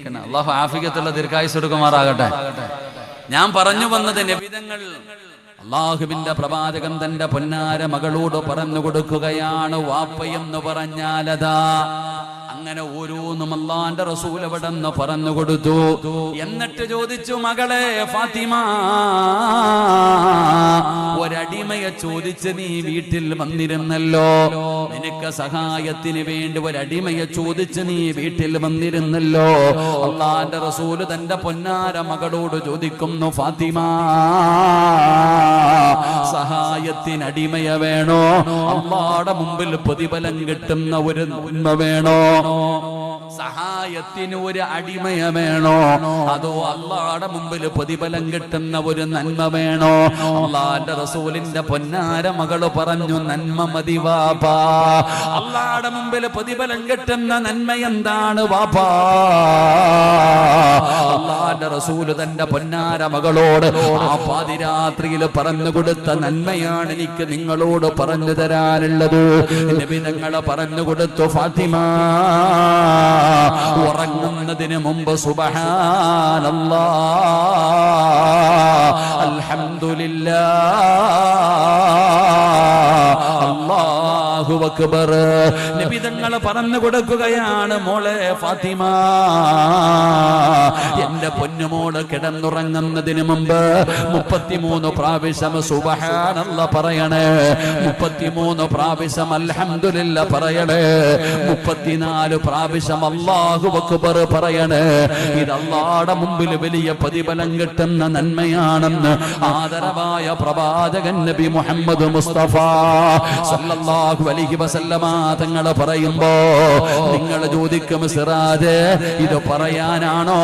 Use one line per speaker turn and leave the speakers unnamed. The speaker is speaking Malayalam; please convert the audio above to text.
അല്ലാഹു ആഫിയത്തുള്ള ദീർഘായുസ്സ് കൊടുക്കുമാറാകട്ടെ. ഞാൻ പറഞ്ഞു വന്നത് നബിതങ്ങൾ അള്ളാഹുവിന്റെ പ്രവാചകൻ തന്റെ പൊന്നാര മകളോട് പറഞ്ഞു കൊടുക്കുകയാണ്, വാപ്പയെന്ന് പറഞ്ഞാലതാ. അങ്ങനെ ഓരോന്നും അല്ലാഹുവിന്റെ റസൂൽ എവിടെന്ന് പറഞ്ഞു കൊടുത്തു. എന്നിട്ട് ചോദിച്ചു, മകളെ ഫാത്തിമ, ഒരടിമയെ ചോദിച്ച് നീ വീട്ടിൽ വന്നിരുന്നല്ലോ, നിനക്ക് സഹായത്തിന് വേണ്ടി ഒരടിമയെ ചോദിച്ച് നീ വീട്ടിൽ വന്നിരുന്നല്ലോ. അല്ലാഹുവിന്റെ റസൂൽ തന്റെ പൊന്നാര മകളോട് ചോദിക്കുന്നു, ഫാത്തിമ, സഹായത്തിന് അടിമയ വേണോ, അല്ലാഹുവിന്റെ മുമ്പിൽ പ്രതിഫലം കിട്ടുന്ന ഒരു നന്മ വേണോ? സഹായത്തിന് ഒരു അടിമയ വേണോ, അതോ അല്ലാഹുവിന്റെ മുമ്പിൽ പ്രതിഫലം കിട്ടുന്ന ഒരു നന്മ വേണോ? അല്ലാഹുവിന്റെ റസൂലിന്റെ പൊന്നാര മകള് പറഞ്ഞു, നന്മ മതി വാപ്പാ. അല്ലാഹുവിന്റെ മുമ്പിൽ പ്രതിഫലം കിട്ടുന്ന നന്മ എന്താണ് വാപ്പാ? അല്ലാഹുവിന്റെ റസൂല് തന്റെ പൊന്നാര മകളോട് ആ പാതിരാത്രിയിൽ പറഞ്ഞു കൊടുത്ത നന്മയാണ് എനിക്ക് നിങ്ങളോട് പറഞ്ഞു തരാനുള്ളത്. നബി തങ്ങൾ പറഞ്ഞു കൊടുത്തു, ഫാത്തിമ, ഉറങ്ങുന്നതിന് മുമ്പ് സുബ്ഹാനല്ലാഹ്, അൽഹംദുലില്ലാഹ്, അല്ലാഹു അക്ബർ. നബി തങ്ങൾ പറഞ്ഞു കൊടുക്കുകയാണ്, മോളെ ഫാത്തിമ, എന്റെ പൊന്നുമോള് കിടന്നുറങ്ങുന്നതിന് മുമ്പ് 33 പ്രാവശ്യം സുബ്ഹാനല്ലാഹ് പറയണേ, 33 പ്രാവശ്യം അൽഹംദുലില്ലാഹ് പറയണേ, 34 പ്രാവശ്യം അല്ലാഹു അക്ബർ പറയണേ. ഇത് അല്ലാഹുവിന്റെ മുമ്പിൽ വലിയ പ്രതിഫലം കിട്ടുന്ന നന്മയാണെന്ന് ആദരവായ പ്രവാചകൻ നബി മുഹമ്മദ് മുസ്തഫ സല്ലല്ലാഹു അലൈഹി വസല്ലമ തങ്ങൾ പറയുമ്പോ നിങ്ങൾ ചോദിക്കും, സിറാജ്, ഇത് പറയാനാണോ